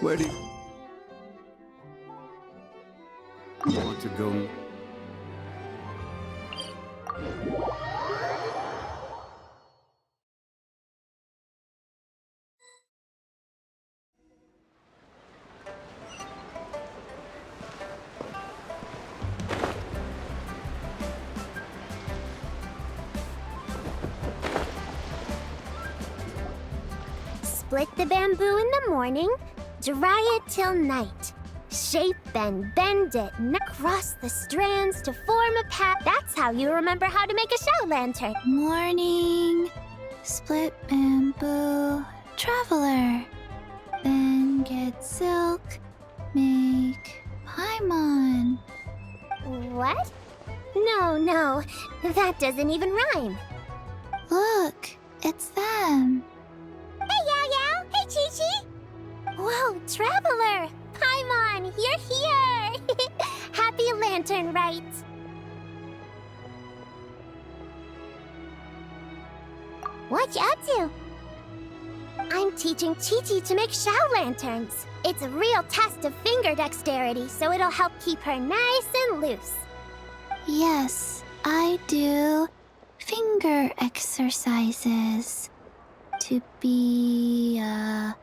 Where do you want to go? Split the bamboo in the morning, dry it till night. Shape and bend it, cross the strands to form a path. That's how you remember how to make a show lantern. Morning, split bamboo, traveler. Then get silk, make paimon. What? No, that doesn't even rhyme. Look, it's them. Hey, Yao Yao! Hey, Chi Chi! Whoa, Traveler! Paimon, you're here! Happy Lantern Rite! What you up to? I'm teaching Chi Chi to make Shao lanterns. It's a real test of finger dexterity, so it'll help keep her nice and loose. Yes, I do finger exercises to be a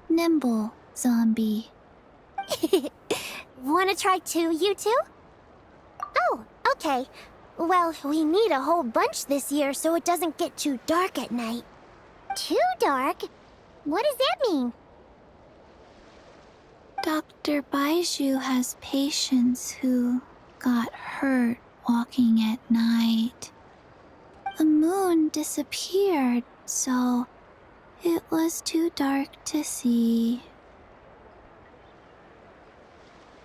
nimble zombie. Wanna try too, you two? Oh, okay. Well, we need a whole bunch this year so it doesn't get too dark at night. Too dark? What does that mean? Dr. Baiju has patients who got hurt walking at night. The moon disappeared, so it was too dark to see.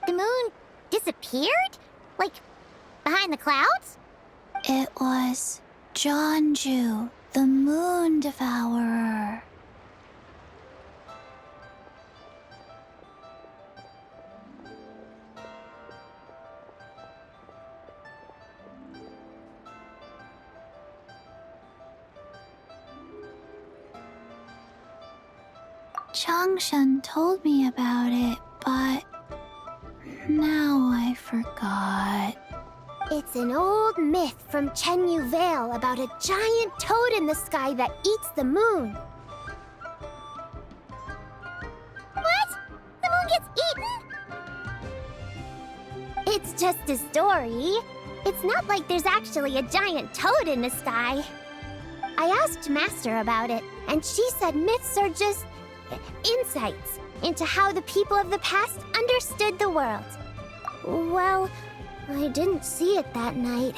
The moon disappeared? Like, behind the clouds? It was Jeonju, the moon devourer. Changshan told me about it, but now I forgot. It's an old myth from Chenyu Vale about a giant toad in the sky that eats the moon. What? The moon gets eaten? It's just a story. It's not like there's actually a giant toad in the sky. I asked Master about it, and she said myths are just insights into how the people of the past understood the world. Well, I didn't see it that night.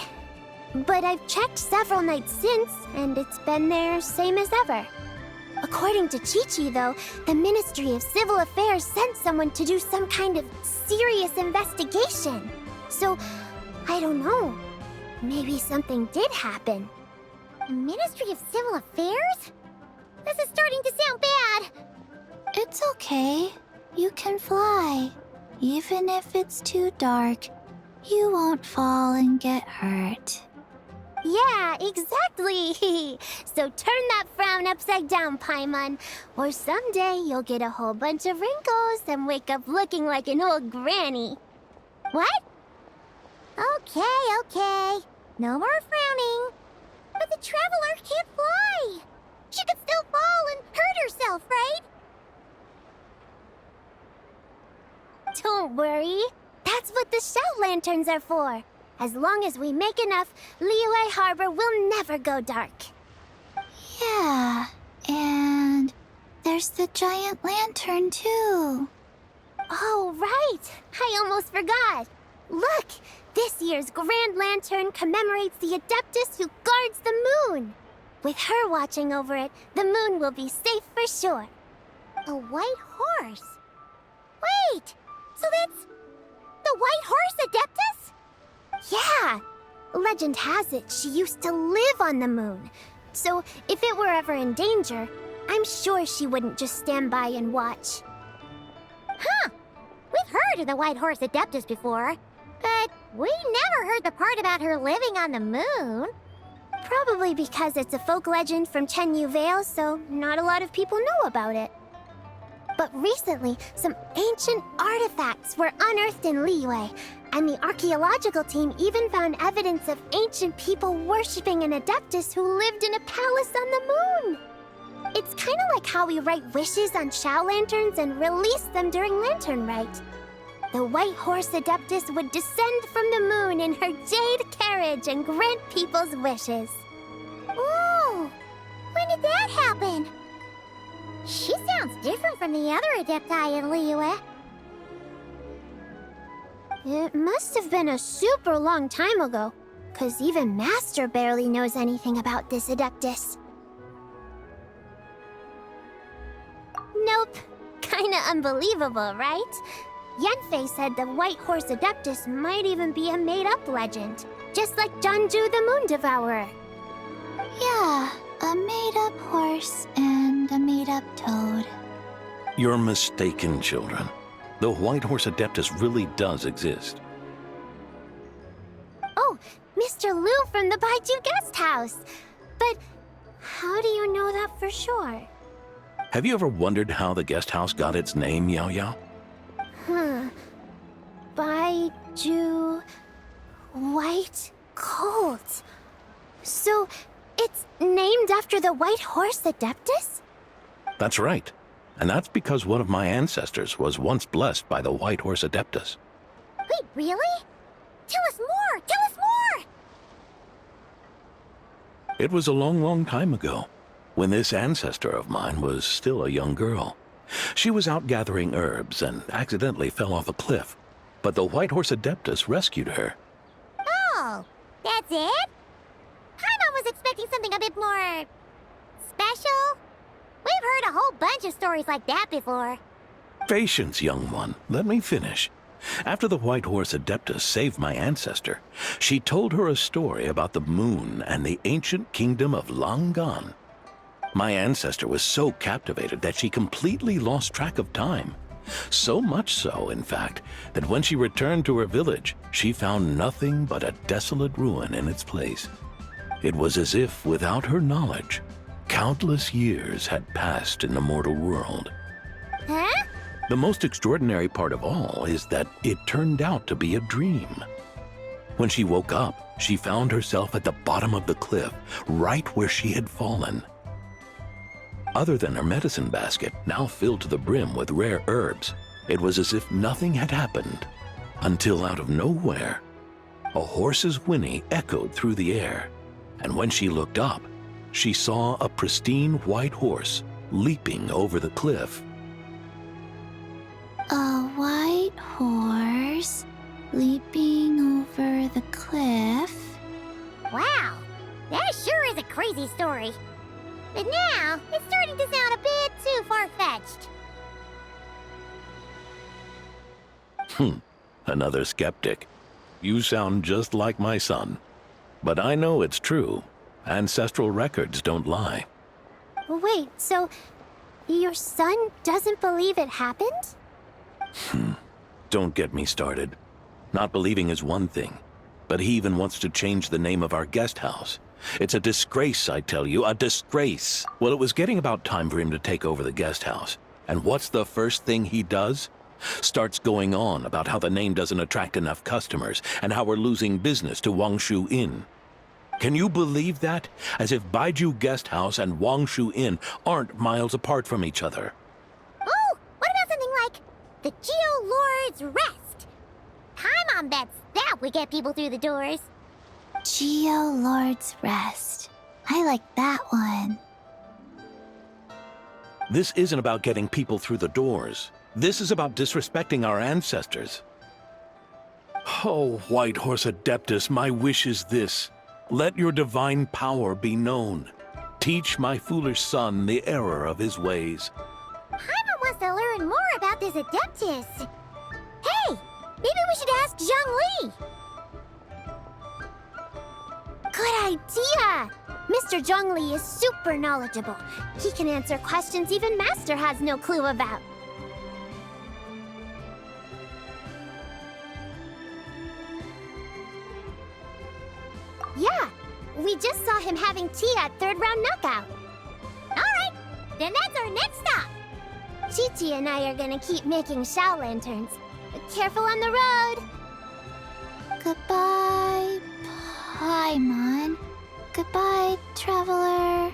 But I've checked several nights since, and it's been there same as ever. According to Chi-Chi, though, the Ministry of Civil Affairs sent someone to do some kind of serious investigation. So, I don't know. Maybe something did happen. The Ministry of Civil Affairs? This is starting to sound bad. It's okay. You can fly. Even if it's too dark, you won't fall and get hurt. Yeah, exactly. So turn that frown upside down, Paimon. Or someday you'll get a whole bunch of wrinkles and wake up looking like an old granny. What? Okay. No more frowning. But the Traveler can't fly. She could still fall and hurt herself, right? Don't worry. That's what the Shell Lanterns are for. As long as we make enough, Liyue Harbor will never go dark. Yeah, and there's the giant lantern too. Oh, right. I almost forgot. Look, this year's Grand Lantern commemorates the Adeptus who guards the moon. With her watching over it, the moon will be safe for sure. A white horse? Wait, so that's the White Horse Adeptus? Yeah! Legend has it she used to live on the moon. So if it were ever in danger, I'm sure she wouldn't just stand by and watch. Huh! We've heard of the White Horse Adeptus before, but we never heard the part about her living on the moon. Probably because it's a folk legend from Chenyu Vale, so not a lot of people know about it. But recently, some ancient artifacts were unearthed in Liyue, and the archaeological team even found evidence of ancient people worshipping an Adeptus who lived in a palace on the moon. It's kind of like how we write wishes on Shao lanterns and release them during Lantern Rite. The White Horse Adeptus would descend from the moon in her jade carriage and grant people's wishes. Ooh! When did that happen? She sounds different from the other Adepti in Liyue. It must have been a super long time ago, 'cause even Master barely knows anything about this Adeptus. Nope. Kinda unbelievable, right? Yanfei said the White Horse Adeptus might even be a made-up legend, just like Janju the Moon Devourer. Yeah, a made-up horse and a made-up toad. You're mistaken, children. The White Horse Adeptus really does exist. Oh, Mr. Liu from the Baiju Guest House. But how do you know that for sure? Have you ever wondered how the guest house got its name, Yao Yao? Baiju... White Colt. So, it's named after the White Horse Adeptus? That's right. And that's because one of my ancestors was once blessed by the White Horse Adeptus. Wait, really? Tell us more! Tell us more! It was a long, long time ago, when this ancestor of mine was still a young girl. She was out gathering herbs and accidentally fell off a cliff, but the White Horse Adeptus rescued her. Oh, that's it? Paimon was expecting something a bit more... special? We've heard a whole bunch of stories like that before. Patience, young one. Let me finish. After the White Horse Adeptus saved my ancestor, she told her a story about the moon and the ancient kingdom of Langan. My ancestor was so captivated that she completely lost track of time. So much so, in fact, that when she returned to her village, she found nothing but a desolate ruin in its place. It was as if, without her knowledge, countless years had passed in the mortal world. Huh? The most extraordinary part of all is that it turned out to be a dream. When she woke up, she found herself at the bottom of the cliff, right where she had fallen. Other than her medicine basket, now filled to the brim with rare herbs, it was as if nothing had happened. Until out of nowhere, a horse's whinny echoed through the air, and when she looked up, she saw a pristine white horse leaping over the cliff. A white horse leaping over the cliff? Wow, that sure is a crazy story. But now, it's starting to sound a bit too far-fetched. Another skeptic. You sound just like my son. But I know it's true. Ancestral records don't lie. Wait, so your son doesn't believe it happened? Don't get me started. Not believing is one thing, but he even wants to change the name of our guest house. It's a disgrace, I tell you, a disgrace. Well, it was getting about time for him to take over the guest house. And what's the first thing he does? Starts going on about how the name doesn't attract enough customers and how we're losing business to Wangshu Inn. Can you believe that? As if Baiju Guest House and Wangshu Inn aren't miles apart from each other. Oh, what about something like the Geo Lord's Rest? Paimon bets that would get people through the doors. Geo Lord's Rest. I like that one. This isn't about getting people through the doors. This is about disrespecting our ancestors. Oh, White Horse Adeptus, my wish is this. Let your divine power be known. Teach my foolish son the error of his ways. Paimon wants to learn more about this Adeptus. Hey, maybe we should ask Zhang Li. Good idea! Mr. Zhongli is super knowledgeable. He can answer questions even Master has no clue about. Yeah, we just saw him having tea at third round knockout. All right, then that's our next stop. Chi-Chi and I are gonna keep making Shao lanterns. Careful on the road! Goodbye, Paimon. Goodbye, traveler.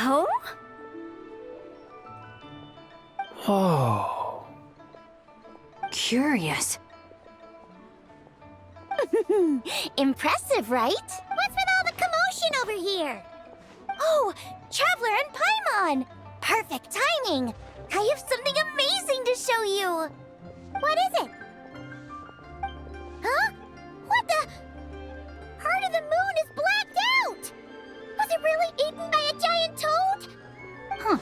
Oh? Oh. Curious. Impressive, right? What's with all the commotion over here? Oh, Traveler and Paimon! Perfect timing! I have something amazing to show you! What is it? Huh? What the? Part of the moon is blacked out! Was it really eaten by a giant toad? Huh.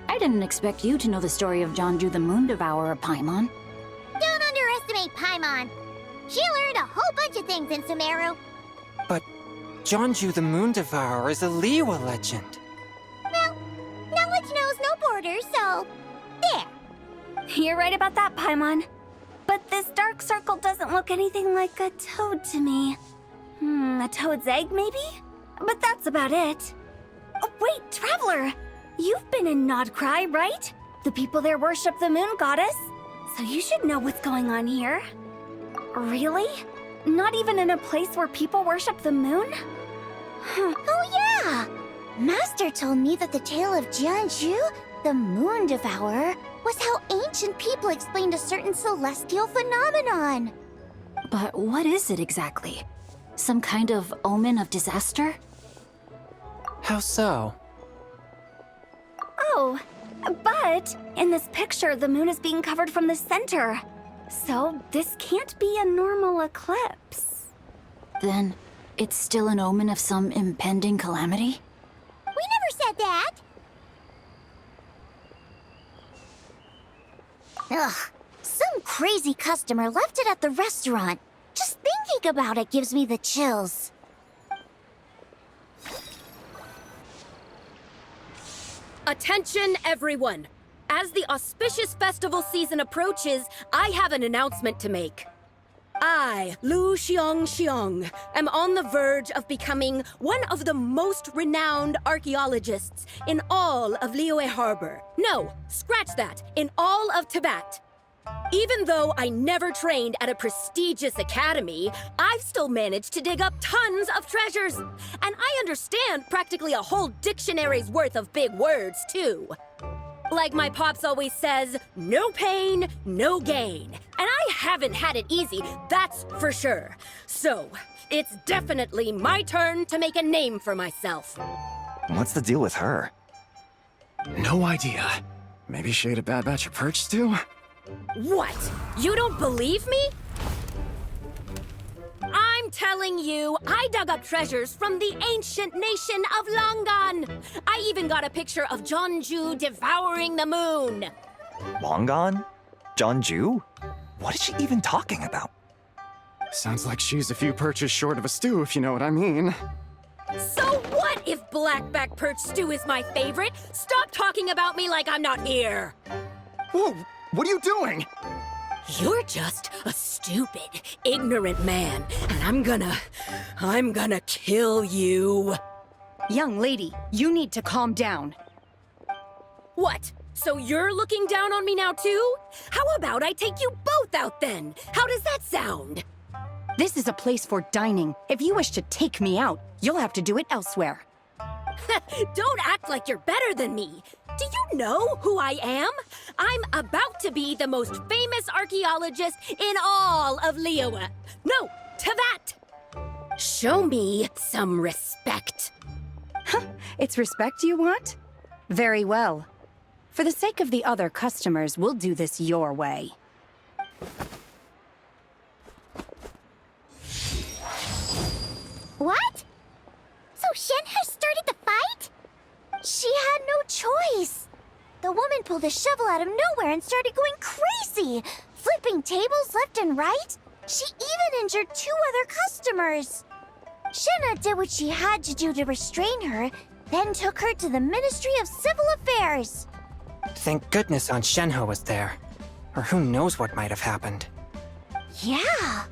I didn't expect you to know the story of Jonju the Moon Devourer, Paimon. Don't underestimate Paimon. She learned a whole bunch of things in Sumeru. But Jonju the Moon Devourer is a Liyue legend. Well, knowledge knows no borders, so... there. You're right about that, Paimon. But this dark circle doesn't look anything like a toad to me. A toad's egg, maybe? But that's about it. Oh, wait, Traveler! You've been in Nodcry, right? The people there worship the moon goddess. So you should know what's going on here. Really? Not even in a place where people worship the moon? Oh yeah! Master told me that the tale of Jianzhu, the Moon Devourer, was how ancient people explained a certain celestial phenomenon. But what is it exactly? Some kind of omen of disaster? How so? Oh, but in this picture, the moon is being covered from the center. So this can't be a normal eclipse. Then it's still an omen of some impending calamity? We never said that. Ugh, some crazy customer left it at the restaurant. Just thinking about it gives me the chills. Attention, everyone! As the auspicious festival season approaches, I have an announcement to make. I, Lu Xiong, am on the verge of becoming one of the most renowned archaeologists in all of Liyue Harbor. No, scratch that, in all of Tibet. Even though I never trained at a prestigious academy, I've still managed to dig up tons of treasures. And I understand practically a whole dictionary's worth of big words, too. Like my pops always says, no pain, no gain. And I haven't had it easy, that's for sure. So, it's definitely my turn to make a name for myself. What's the deal with her? No idea. Maybe she ate a bad batch of perch stew? What? You don't believe me? I'm telling you, I dug up treasures from the ancient nation of Longan. I even got a picture of Jonju devouring the moon. Longan? Jonju? What is she even talking about? Sounds like she's a few perches short of a stew, if you know what I mean. So what if blackback perch stew is my favorite? Stop talking about me like I'm not here. Whoa, what are you doing? You're just a stupid, ignorant man, and I'm gonna kill you. Young lady, you need to calm down. What? So you're looking down on me now too? How about I take you both out then? How does that sound? This is a place for dining. If you wish to take me out, you'll have to do it elsewhere. Don't act like you're better than me. Do you know who I am? I'm about to be the most famous archaeologist in all of Liyue. No, Teyvat! Show me some respect. It's respect you want? Very well. For the sake of the other customers, we'll do this your way. What? So Shen has started the fight? She had no choice. The woman pulled a shovel out of nowhere and started going crazy, flipping tables left and right. She even injured 2 other customers. Shenna did what she had to do to restrain her, then took her to the Ministry of Civil Affairs. Thank goodness Aunt Shenhe was there. Or who knows what might have happened. Yeah.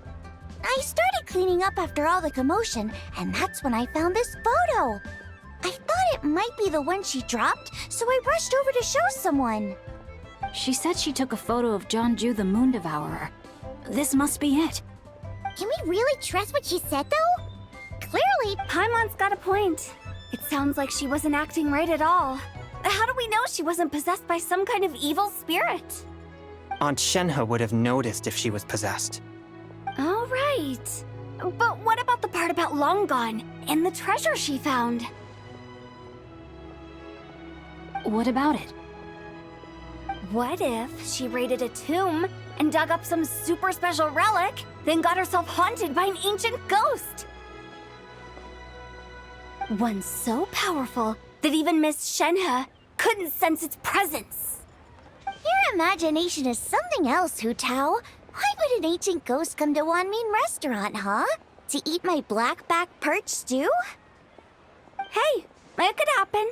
I started cleaning up after all the commotion, and that's when I found this photo. I thought it might be the one she dropped, so I rushed over to show someone. She said she took a photo of Jeonju the Moon Devourer. This must be it. Can we really trust what she said, though? Clearly, Paimon's got a point. It sounds like she wasn't acting right at all. How do we know she wasn't possessed by some kind of evil spirit? Aunt Shenhe would have noticed if she was possessed. All right. But what about the part about Long Gone and the treasure she found? What about it? What if she raided a tomb and dug up some super special relic, then got herself haunted by an ancient ghost? One so powerful that even Miss Shenhe couldn't sense its presence. Your imagination is something else, Hu Tao. Why would an ancient ghost come to Wanmin restaurant, huh? To eat my blackback perch stew? Hey, it could happen.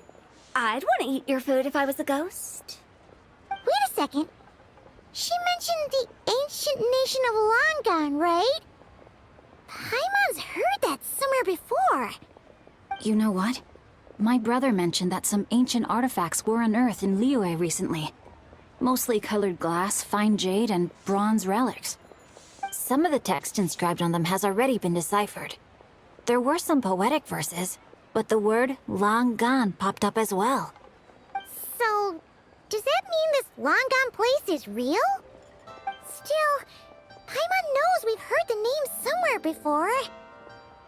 I'd want to eat your food if I was a ghost. wait a second. She mentioned the ancient nation of Longon, right? Paimon's heard that somewhere before. You know what? My brother mentioned that some ancient artifacts were unearthed in Liyue recently. Mostly colored glass, fine jade, and bronze relics. Some of the text inscribed on them has already been deciphered. There were some poetic verses, but the word long gone popped up as well. So, does that mean this Longon place is real? Still, Paimon knows we've heard the name somewhere before.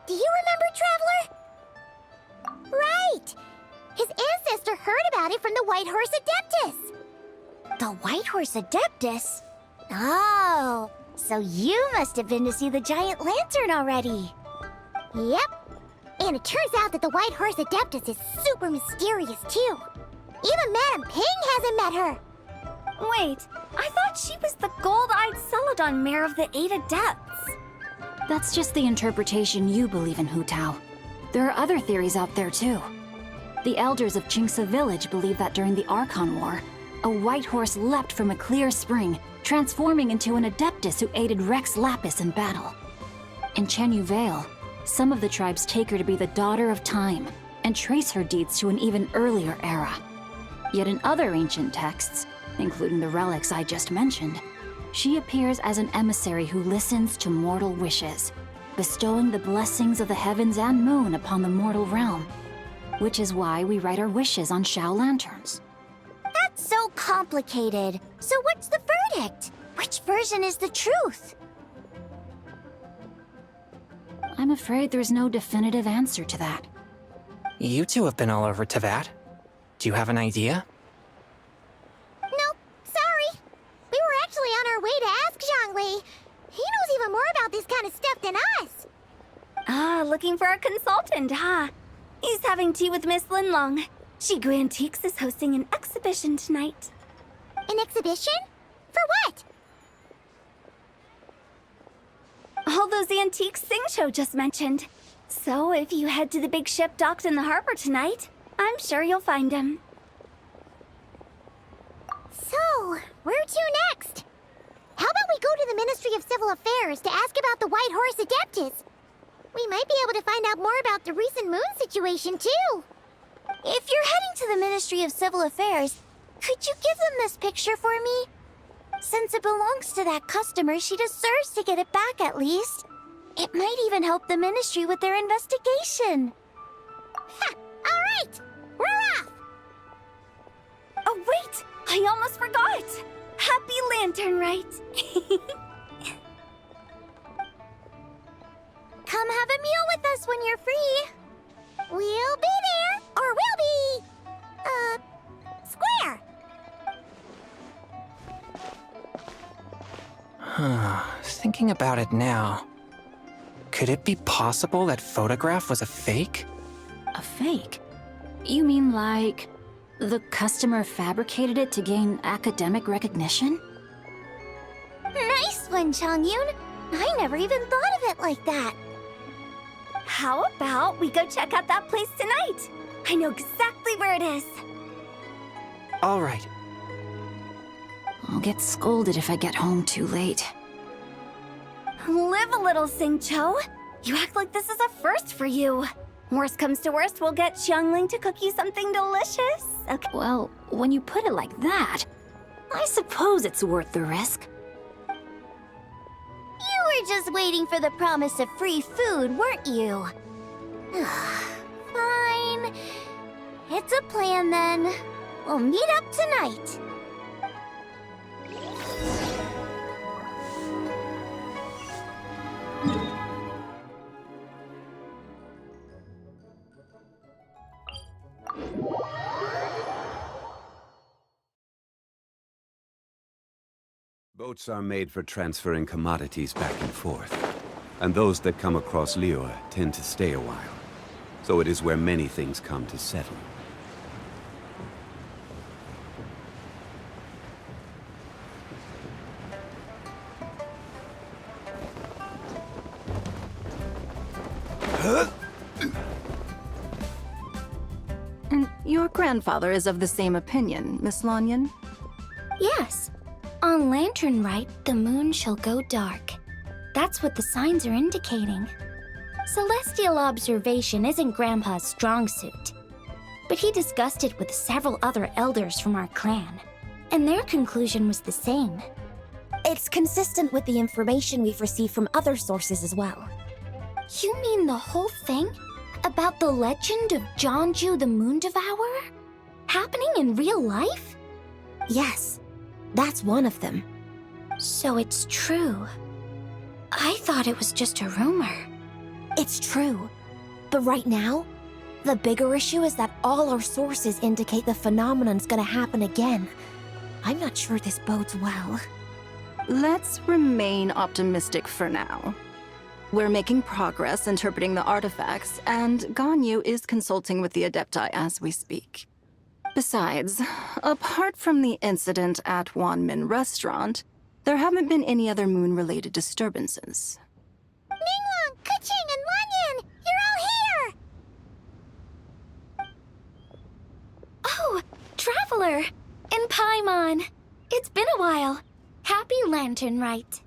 Do you remember, Traveler? Right! His ancestor heard about it from the White Horse Adeptus. The White Horse Adeptus? Oh, so you must have been to see the giant lantern already. Yep. And it turns out that the White Horse Adeptus is super mysterious, too. Even Madame Ping hasn't met her. Wait, I thought she was the gold-eyed Celadon mare of the 8 Adepts. That's just the interpretation you believe in, Hu Tao. There are other theories out there, too. The elders of Qingce village believe that during the Archon War, a white horse leapt from a clear spring, transforming into an Adeptus who aided Rex Lapis in battle. In Chenyu Vale, some of the tribes take her to be the daughter of time, and trace her deeds to an even earlier era. Yet in other ancient texts, including the relics I just mentioned, she appears as an emissary who listens to mortal wishes, bestowing the blessings of the heavens and moon upon the mortal realm. Which is why we write our wishes on Shao lanterns. That's so complicated. So what's the verdict? Which version is the truth? I'm afraid there's no definitive answer to that. You two have been all over Teyvat. Do you have an idea? Nope, sorry. We were actually on our way to ask Zhongli. He knows even more about this kind of stuff than us. Ah, looking for a consultant, huh? He's having tea with Miss Linlong. Shigu Antiques is hosting an exhibition tonight. An exhibition? For what? All those antiques Sing-Cho just mentioned. So if you head to the big ship docked in the harbor tonight, I'm sure you'll find him. So, where to next? How about we go to the Ministry of Civil Affairs to ask about the White Horse Adeptus? We might be able to find out more about the recent moon situation, too. If you're heading to the Ministry of Civil Affairs, could you give them this picture for me? Since it belongs to that customer, she deserves to get it back at least. It might even help the Ministry with their investigation. Ha! All right! We're off! Oh, wait! I almost forgot! Happy Lanternlit! Come have a meal with us when you're free. We'll be there, or we'll be... square. Thinking about it now, could it be possible that photograph was a fake? A fake? You mean like the customer fabricated it to gain academic recognition? Nice one, Changyun. I never even thought of it like that. How about we go check out that place tonight? I know exactly where it is. All right. I'll get scolded if I get home too late. Live a little, Singcho. You act like this is a first for you. Worst comes to worst, we'll get Xiangling to cook you something delicious. Okay. Well, when you put it like that, I suppose it's worth the risk. You were just waiting for the promise of free food, weren't you? Fine. It's a plan then. We'll meet up tonight. Boats are made for transferring commodities back and forth, and those that come across Liyue tend to stay a while. So it is where many things come to settle. And your grandfather is of the same opinion, Miss Lanyan? Yes. On Lanternlit, the moon shall go dark. That's what the signs are indicating. Celestial observation isn't Grandpa's strong suit. But he discussed it with several other elders from our clan, and their conclusion was the same. It's consistent with the information we've received from other sources as well. You mean the whole thing? About the legend of Jianzhu the Moon Devourer? Happening in real life? Yes, that's one of them. So it's true. I thought it was just a rumor. It's true. But right now, the bigger issue is that all our sources indicate the phenomenon's gonna happen again. I'm not sure this bodes well. Let's remain optimistic for now. We're making progress interpreting the artifacts, and Ganyu is consulting with the Adepti as we speak. Besides, apart from the incident at Wanmin Restaurant, there haven't been any other moon-related disturbances. Ningguang, Keqing, and Lanyan! You're all here! Oh, Traveler! And Paimon! It's been a while. Happy Lanternlit.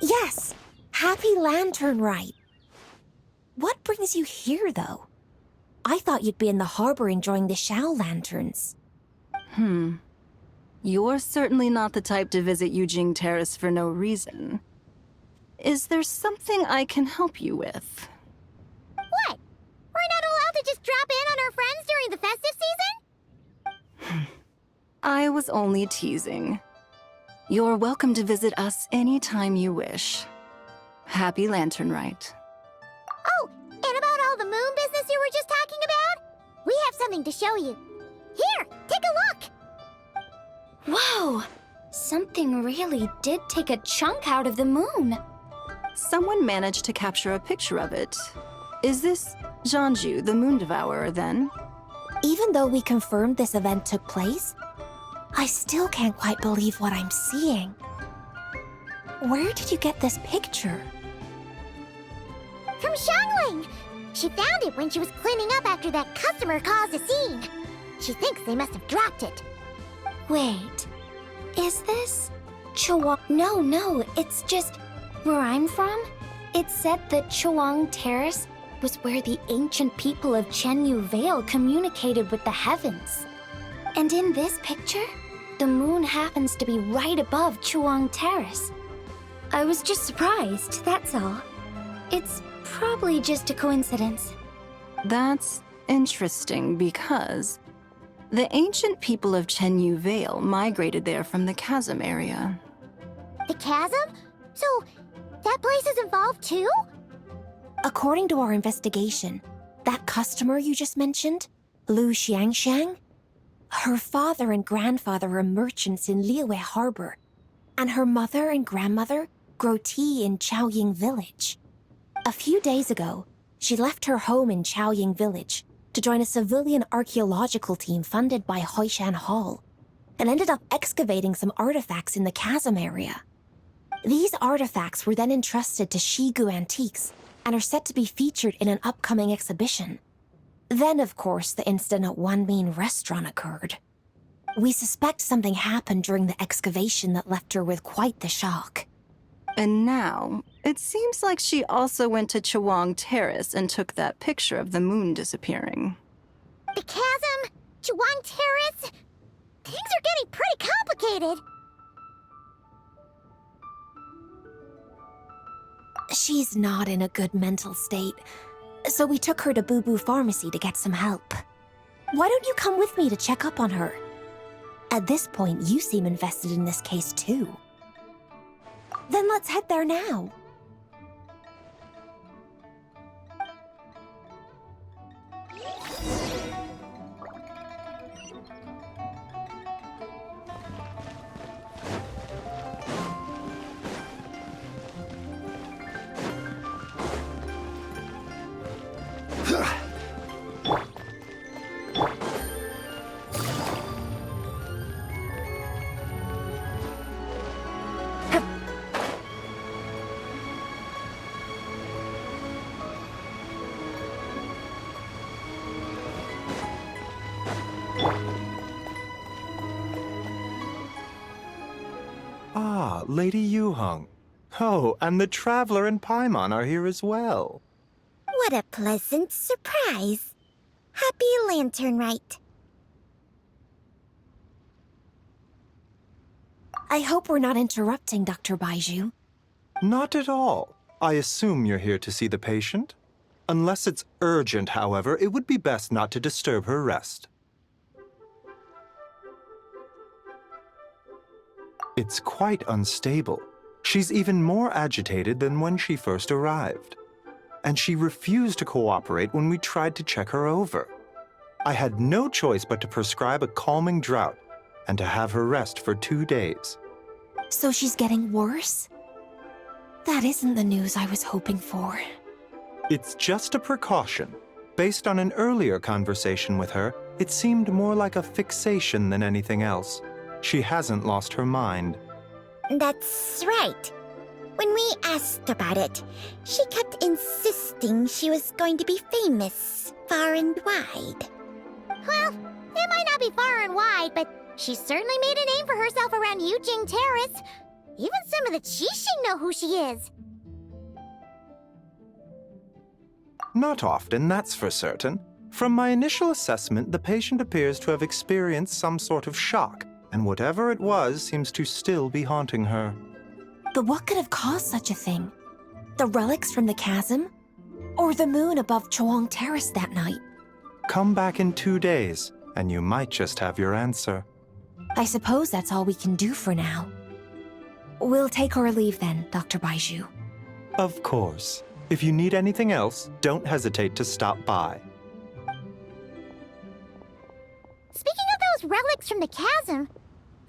Yes, happy Lanternlit. What brings you here, though? I thought you'd be in the harbor enjoying the Shao lanterns. You're certainly not the type to visit Yujing Terrace for no reason. Is there something I can help you with? What? We're not allowed to just drop in on our friends during the festive season? I was only teasing. You're welcome to visit us anytime you wish. Happy Lanternlit. Oh, and about all the moon business you were just talking about? We have something to show you. Here, take a look! Whoa! Something really did take a chunk out of the moon. Someone managed to capture a picture of it. Is this Jianzhu, the Moon Devourer, then? Even though we confirmed this event took place, I still can't quite believe what I'm seeing. Where did you get this picture? From Xiangling! She found it when she was cleaning up after that customer caused a scene. She thinks they must have dropped it. Wait, is this No, it's just where I'm from. It said that Chuang Terrace was where the ancient people of Chenyu Vale communicated with the heavens. And in this picture, the moon happens to be right above Chuang Terrace. I was just surprised, that's all. It's probably just a coincidence. That's interesting because the ancient people of Chenyu Vale migrated there from the chasm area. The chasm? So, that place is involved too? According to our investigation, that customer you just mentioned, Lu Xiangxiang, her father and grandfather are merchants in Liyue Harbor, and her mother and grandmother grow tea in Chaoying Village. A few days ago, she left her home in Chaoying Village to join a civilian archaeological team funded by Hoishan Hall, and ended up excavating some artifacts in the chasm area. These artifacts were then entrusted to Shigu Antiques and are set to be featured in an upcoming exhibition. Then, of course, the incident at Wanmin Restaurant occurred. We suspect something happened during the excavation that left her with quite the shock. And now, it seems like she also went to Chuang Terrace and took that picture of the moon disappearing. The chasm? Chuang Terrace? Things are getting pretty complicated. She's not in a good mental state, so we took her to Boo Boo Pharmacy to get some help. Why don't you come with me to check up on her? At this point, you seem invested in this case too. Then let's head there now. Ah, Lady Yuheng. Oh, and the Traveler and Paimon are here as well. What a pleasant surprise. Happy Lanternlit. I hope we're not interrupting, Dr. Baiju. Not at all. I assume you're here to see the patient? Unless it's urgent, however, it would be best not to disturb her rest. It's quite unstable. She's even more agitated than when she first arrived. And she refused to cooperate when we tried to check her over. I had no choice but to prescribe a calming draught and to have her rest for 2 days. So she's getting worse? That isn't the news I was hoping for. It's just a precaution. Based on an earlier conversation with her, it seemed more like a fixation than anything else. She hasn't lost her mind. That's right. When we asked about it, she kept insisting she was going to be famous, far and wide. Well, it might not be far and wide, but she certainly made a name for herself around Yujing Terrace. Even some of the Qixing know who she is. Not often, that's for certain. From my initial assessment, the patient appears to have experienced some sort of shock, and whatever it was seems to still be haunting her. But what could have caused such a thing? The relics from the chasm? Or the moon above Chuang Terrace that night? Come back in 2 days, and you might just have your answer. I suppose that's all we can do for now. We'll take our leave then, Dr. Baiju. Of course. If you need anything else, don't hesitate to stop by. Speaking of those relics from the chasm,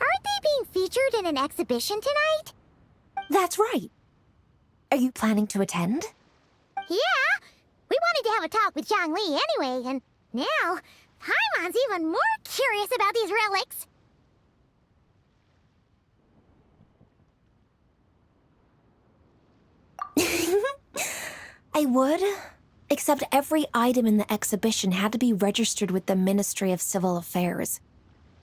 aren't they being featured in an exhibition tonight? That's right. Are you planning to attend? Yeah! We wanted to have a talk with Zhangli anyway, and now Paimon's even more curious about these relics. I would, except every item in the exhibition had to be registered with the Ministry of Civil Affairs.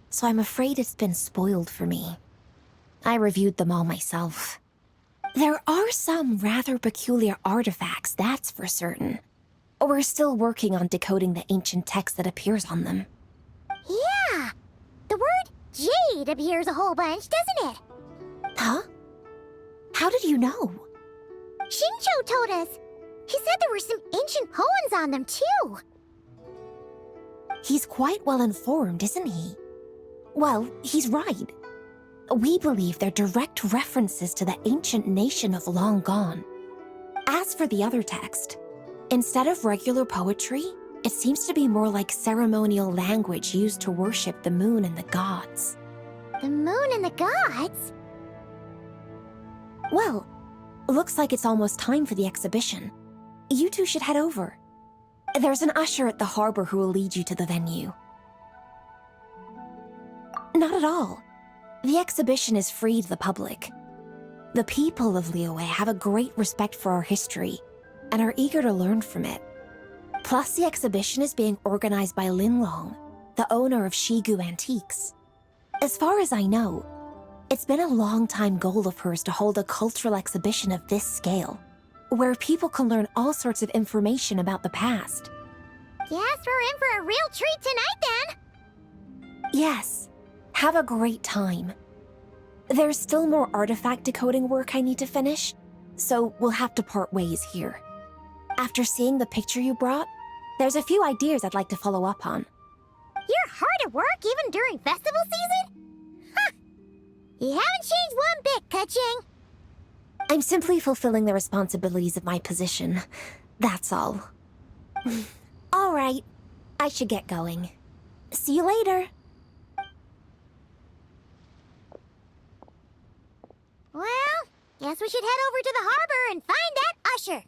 So I'm afraid it's been spoiled for me. I reviewed them all myself. There are some rather peculiar artifacts, that's for certain. We're still working on decoding the ancient text that appears on them. Yeah! The word jade appears a whole bunch, doesn't it? Huh? How did you know? Shincho told us. He said there were some ancient poems on them, too. He's quite well informed, isn't he? Well, he's right. We believe they're direct references to the ancient nation of long gone. As for the other text, instead of regular poetry, it seems to be more like ceremonial language used to worship the moon and the gods. The moon and the gods? Well, looks like it's almost time for the exhibition. You two should head over. There's an usher at the harbor who will lead you to the venue. Not at all. The exhibition is free to the public. The people of Liyue have a great respect for our history and are eager to learn from it. Plus, the exhibition is being organized by Linlong, the owner of Shigu Antiques. As far as I know, it's been a long-time goal of hers to hold a cultural exhibition of this scale, where people can learn all sorts of information about the past. Guess we're in for a real treat tonight, then! Yes. Have a great time. There's still more artifact decoding work I need to finish, so we'll have to part ways here. After seeing the picture you brought, there's a few ideas I'd like to follow up on. You're hard at work even during festival season? Ha! You haven't changed one bit, Ka-Ching. I'm simply fulfilling the responsibilities of my position. That's all. All right. I should get going. See you later. Well, guess we should head over to the harbor and find that usher.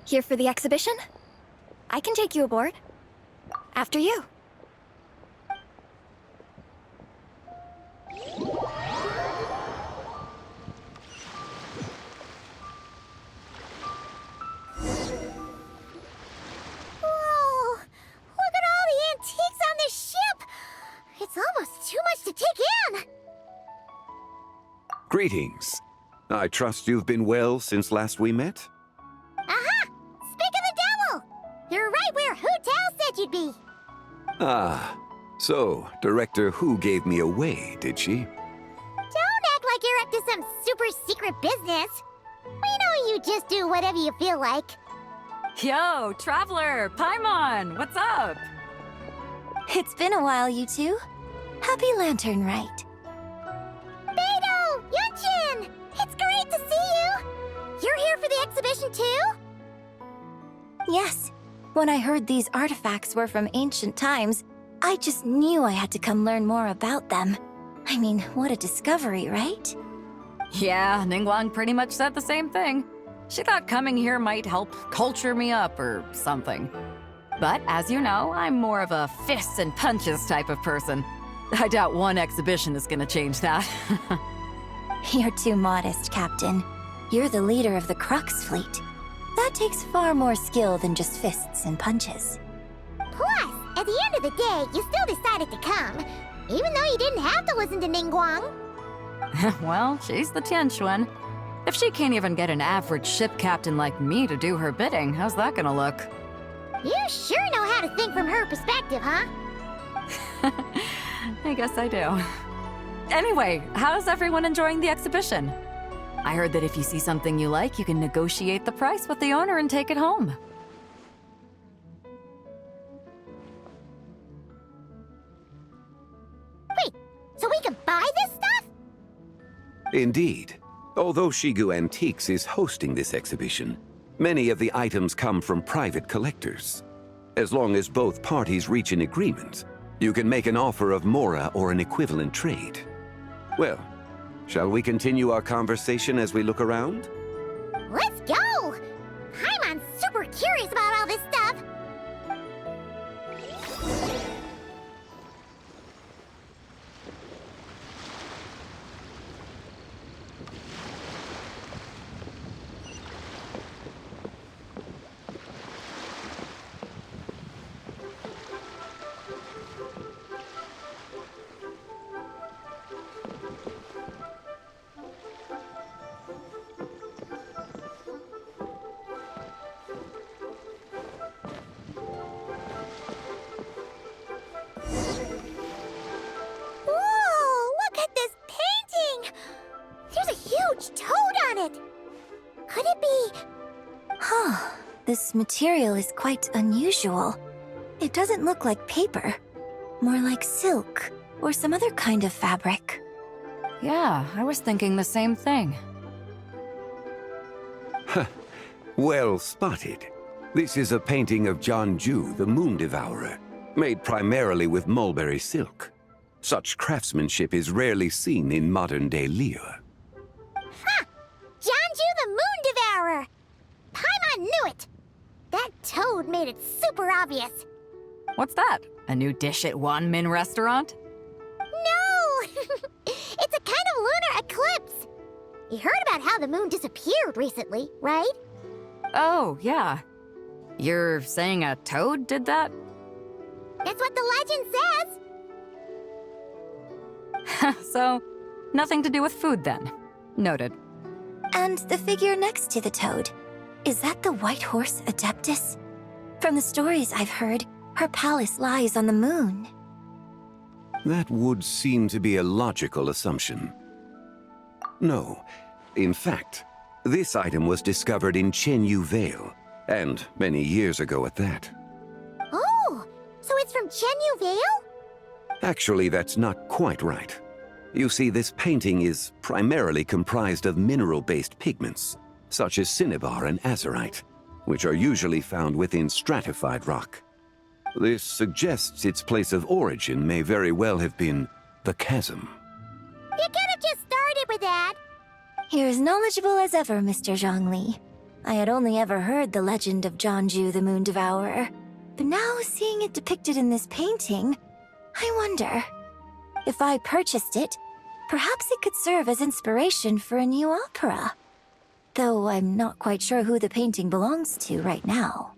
Here for the exhibition? I can take you aboard. After you. Whoa! Look at all the antiques on this ship! It's almost too much to take in! Greetings. I trust you've been well since last we met? Aha! Speak of the devil! You're right where Hu Tao said you'd be! Ah, so Director Hu gave me away, did she? Don't act like you're up to some super secret business! We know you just do whatever you feel like. Yo, Traveler! Paimon! What's up? It's been a while, you two. Happy Lanternlit. Beidou! Yunshin! It's great to see you! You're here for the exhibition too? Yes. When I heard these artifacts were from ancient times, I just knew I had to come learn more about them. I mean, what a discovery, right? Yeah, Ningguang pretty much said the same thing. She thought coming here might help culture me up or something. But as you know, I'm more of a fists and punches type of person. I doubt one exhibition is gonna change that. You're too modest, Captain. You're the leader of the Crux fleet. That takes far more skill than just fists and punches. Plus, at the end of the day, you still decided to come, even though you didn't have to listen to Ningguang. Well, she's the Tianquan. If she can't even get an average ship captain like me to do her bidding, how's that gonna look? You sure know how to think from her perspective, huh? I guess I do. Anyway, how's everyone enjoying the exhibition? I heard that if you see something you like, you can negotiate the price with the owner and take it home. Wait, so we can buy this stuff? Indeed. Although Shigu Antiques is hosting this exhibition, many of the items come from private collectors. As long as both parties reach an agreement, You can make an offer of Mora or an equivalent trade. Well, shall we continue our conversation as we look around? Let's go! Paimon's super curious about all this stuff. Whoa! Look at this painting! There's a huge toad on it! Could it be... Huh. This material is quite unusual. It doesn't look like paper. More like silk, or some other kind of fabric. Yeah, I was thinking the same thing. Well spotted. This is a painting of Jianju, the Moon Devourer, made primarily with mulberry silk. Such craftsmanship is rarely seen in modern-day Liyue. Ha! Jianju the Moon Devourer! Paimon knew it! That toad made it super obvious. What's that? A new dish at Wanmin restaurant? No! It's a kind of lunar eclipse. You heard about how the moon disappeared recently, right? Oh, yeah. You're saying a toad did that? That's what the legend says. So, nothing to do with food then. Noted. And the figure next to the toad, is that the white horse Adeptus? From the stories I've heard, her palace lies on the moon. That would seem to be a logical assumption. No. In fact, this item was discovered in Chenyu Vale, and many years ago at that. Oh, so it's from Chenyu Vale? Actually, that's not quite right. You see, this painting is primarily comprised of mineral-based pigments, such as cinnabar and azurite, which are usually found within stratified rock. This suggests its place of origin may very well have been the chasm. You could have just started with that. You're as knowledgeable as ever, Mr. Zhongli. I had only ever heard the legend of Jianju the Moon Devourer, but now seeing it depicted in this painting, I wonder, if I purchased it, perhaps it could serve as inspiration for a new opera. Though I'm not quite sure who the painting belongs to right now.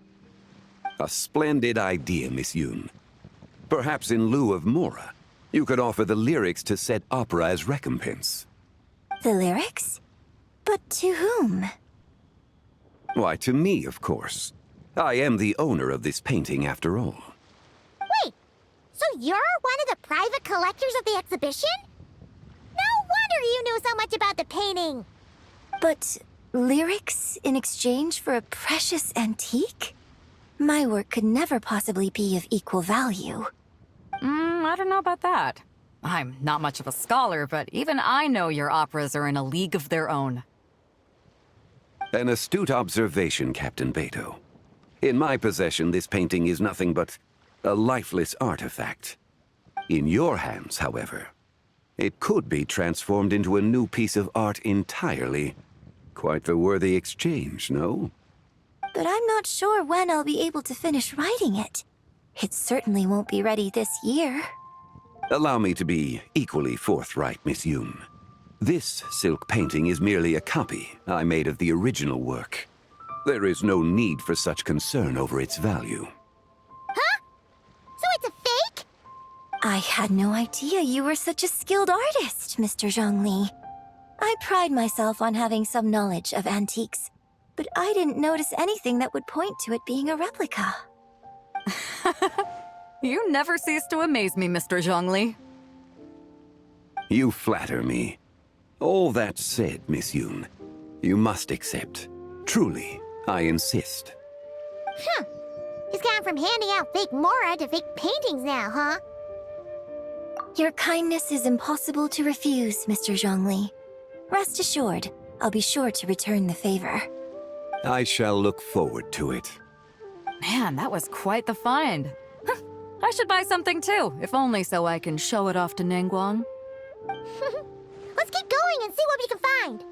A splendid idea, Miss Yoon. Perhaps in lieu of Mora, you could offer the lyrics to said opera as recompense. The lyrics? But to whom? Why, to me, of course. I am the owner of this painting, after all. Wait, so you're one of the private collectors of the exhibition? No wonder you knew so much about the painting. But lyrics in exchange for a precious antique? My work could never possibly be of equal value. I don't know about that. I'm not much of a scholar, but even I know your operas are in a league of their own. An astute observation, Captain Beto. In my possession, this painting is nothing but a lifeless artifact. In your hands, however, it could be transformed into a new piece of art entirely. Quite the worthy exchange, no? But I'm not sure when I'll be able to finish writing it. It certainly won't be ready this year. Allow me to be equally forthright, Miss Yoon. This silk painting is merely a copy I made of the original work. There is no need for such concern over its value. Huh? So it's a fake? I had no idea you were such a skilled artist, Mr. Zhongli. I pride myself on having some knowledge of antiques, but I didn't notice anything that would point to it being a replica. You never cease to amaze me, Mr. Zhongli. You flatter me. All that said, Miss Yoon, you must accept. Truly, I insist. Huh. He's gone from handing out fake Mora to fake paintings now, huh? Your kindness is impossible to refuse, Mr. Zhongli. Rest assured, I'll be sure to return the favor. I shall look forward to it. Man, that was quite the find. I should buy something too, if only so I can show it off to Ningguang. Let's keep going and see what we can find.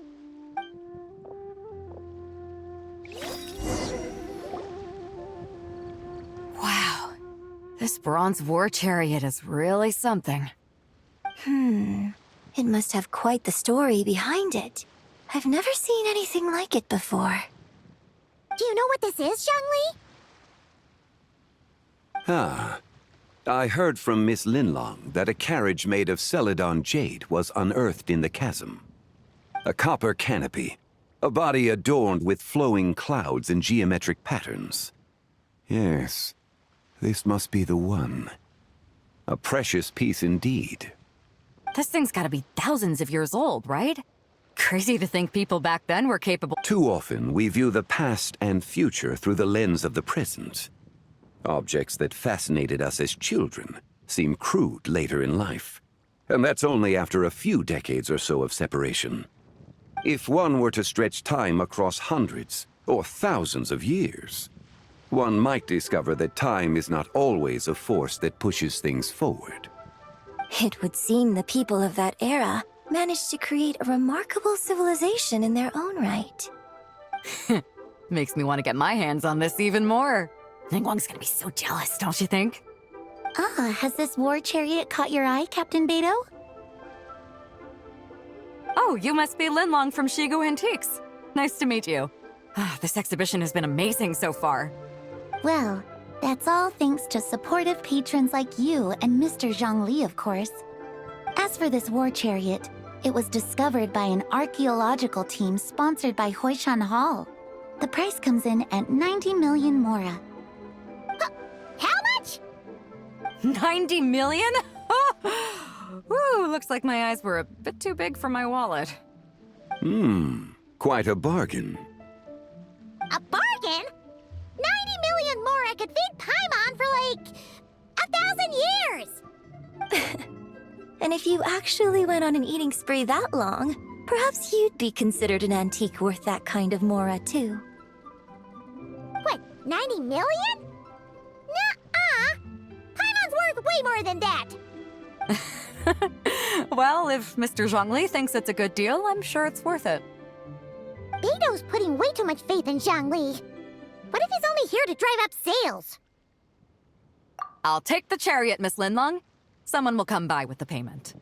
Wow. This bronze war chariot is really something. It must have quite the story behind it. I've never seen anything like it before. Do you know what this is, Zhongli? Ah. I heard from Miss Linlong that a carriage made of Celadon jade was unearthed in the chasm. A copper canopy, a body adorned with flowing clouds and geometric patterns. Yes, this must be the one. A precious piece indeed. This thing's gotta be thousands of years old, right? Crazy to think people back then were capable. Too often, we view the past and future through the lens of the present. Objects that fascinated us as children seem crude later in life. And that's only after a few decades or so of separation. If one were to stretch time across hundreds or thousands of years, one might discover that time is not always a force that pushes things forward. It would seem the people of that era managed to create a remarkable civilization in their own right. Makes me want to get my hands on this even more. Ningguang's gonna be so jealous, don't you think? Has this war chariot caught your eye, Captain Beto? Oh, you must be Linlong from Shigu Antiques. Nice to meet you. This exhibition has been amazing so far. Well, that's all thanks to supportive patrons like you and Mr. Zhongli, of course. As for this war chariot, it was discovered by an archaeological team sponsored by Hoishan Hall. The price comes in at 90 million mora. How much? 90 million? Woo, looks like my eyes were a bit too big for my wallet. Quite a bargain. A bargain? 90 million more I could feed Paimon for like 1,000 years! And if you actually went on an eating spree that long, perhaps you'd be considered an antique worth that kind of mora, too. What, 90 million? Nuh-uh! Paimon's worth way more than that! Well, if Mr. Zhongli thinks it's a good deal, I'm sure it's worth it. Beto's putting way too much faith in Zhongli. What if he's only here to drive up sales? I'll take the chariot, Miss Linlong. Someone will come by with the payment.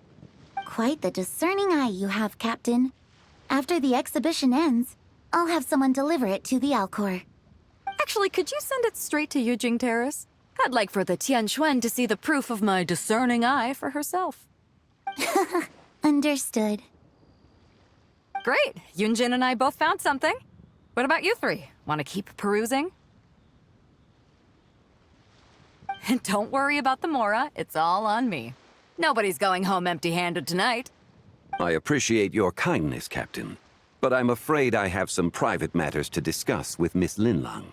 Quite the discerning eye you have, Captain. After the exhibition ends, I'll have someone deliver it to the Alcor. Actually, could you send it straight to Yujing Terrace? I'd like for the Tianquan to see the proof of my discerning eye for herself. Understood. Great! Yunjin and I both found something. What about you three? Want to keep perusing? And don't worry about the mora, it's all on me. Nobody's going home empty-handed tonight. I appreciate your kindness, Captain, but I'm afraid I have some private matters to discuss with Miss Linlong.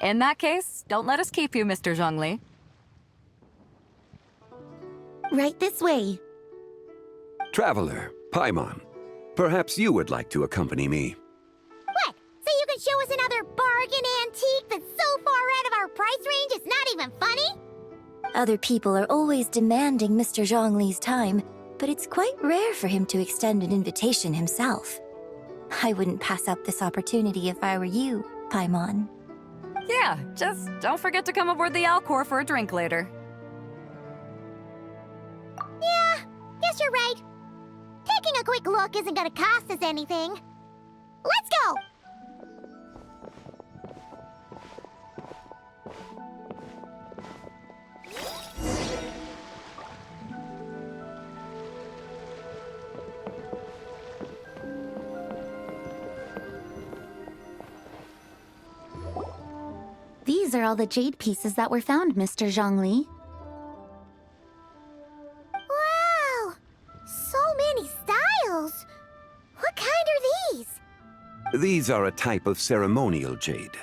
In that case, don't let us keep you, Mr. Zhongli. Right this way. Traveler, Paimon, perhaps you would like to accompany me. What? So you can show us another bargain antique that's so far out of our price range it's not even funny? Other people are always demanding Mr. Zhongli's time, but it's quite rare for him to extend an invitation himself. I wouldn't pass up this opportunity if I were you, Paimon. Yeah, just don't forget to come aboard the Alcor for a drink later. Yeah, guess you're right. Taking a quick look isn't gonna cost us anything. Let's go! These are all the jade pieces that were found, Mr. Zhongli. Wow! So many styles! What kind are these? These are a type of ceremonial jade.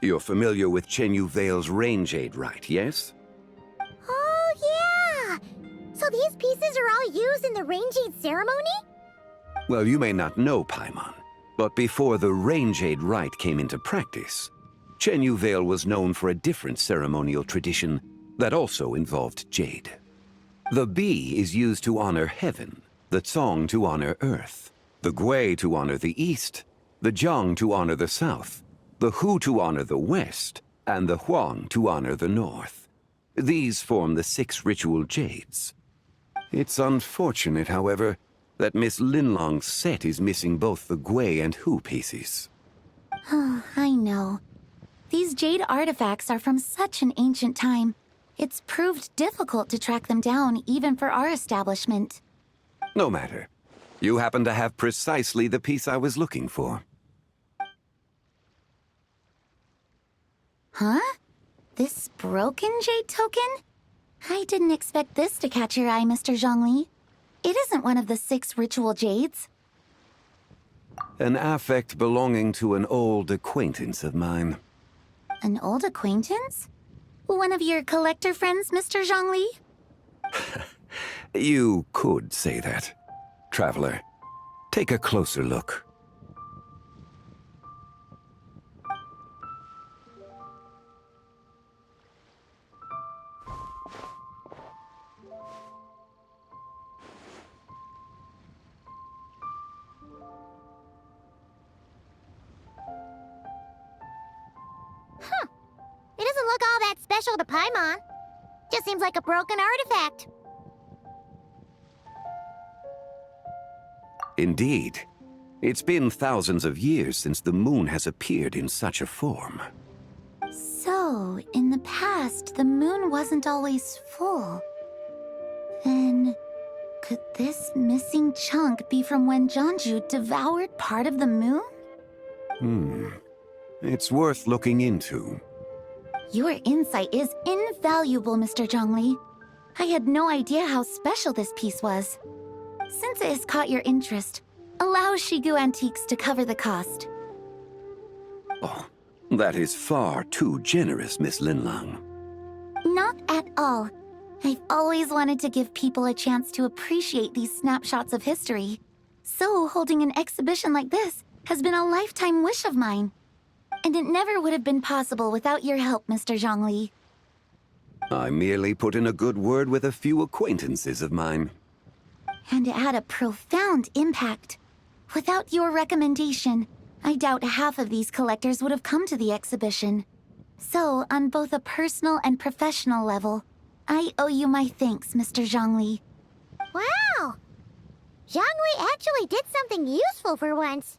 You're familiar with Chenyu Vale's rain jade, right, yes? Oh, yeah! So these pieces are all used in the rain jade ceremony? Well, you may not know, Paimon, but before the rain jade rite came into practice, Chenyu Vale was known for a different ceremonial tradition That also involved jade. The bi is used to honor heaven, the cong to honor earth, the gui to honor the east, the jiang to honor the south, the hu to honor the west, and the huang to honor the north. These form the 6 ritual jades. It's unfortunate, however, that Miss Linlong's set is missing both the gui and hu pieces. Oh, I know. These jade artifacts are from such an ancient time. It's proved difficult to track them down, even for our establishment. No matter. You happen to have precisely the piece I was looking for. Huh? This broken jade token? I didn't expect this to catch your eye, Mr. Zhongli. It isn't one of the 6 ritual jades. An affect belonging to an old acquaintance of mine. An old acquaintance? One of your collector friends, Mr. Zhongli? You could say that. Traveler, take a closer look. It doesn't look all that special to Paimon. Just seems like a broken artifact. Indeed. It's been thousands of years since the moon has appeared in such a form. So, in the past, the moon wasn't always full. Then, could this missing chunk be from when Jeonju devoured part of the moon? It's worth looking into. Your insight is invaluable, Mr. Zhongli. I had no idea how special this piece was. Since it has caught your interest, allow Shigu Antiques to cover the cost. Oh, that is far too generous, Miss Linlang. Not at all. I've always wanted to give people a chance to appreciate these snapshots of history. So holding an exhibition like this has been a lifetime wish of mine. And it never would have been possible without your help, Mr. Zhongli. I merely put in a good word with a few acquaintances of mine. And it had a profound impact. Without your recommendation, I doubt half of these collectors would have come to the exhibition. So, on both a personal and professional level, I owe you my thanks, Mr. Zhongli. Wow! Zhongli actually did something useful for once.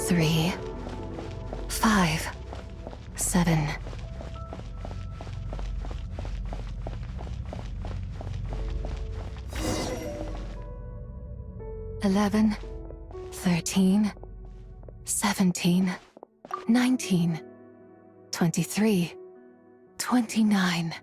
Three, 5, 7. $11, 13, 17, 19, 23, 29.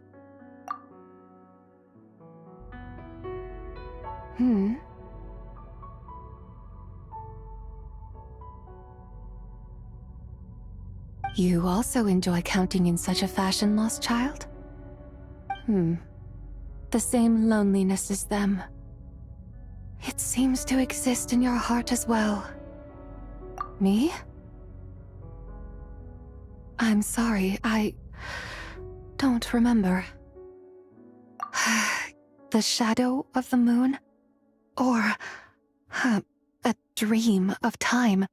You also enjoy counting in such a fashion, lost child? The same loneliness as them. It seems to exist in your heart as well. Me? I'm sorry, I don't remember. The shadow of the moon? Or a dream of time?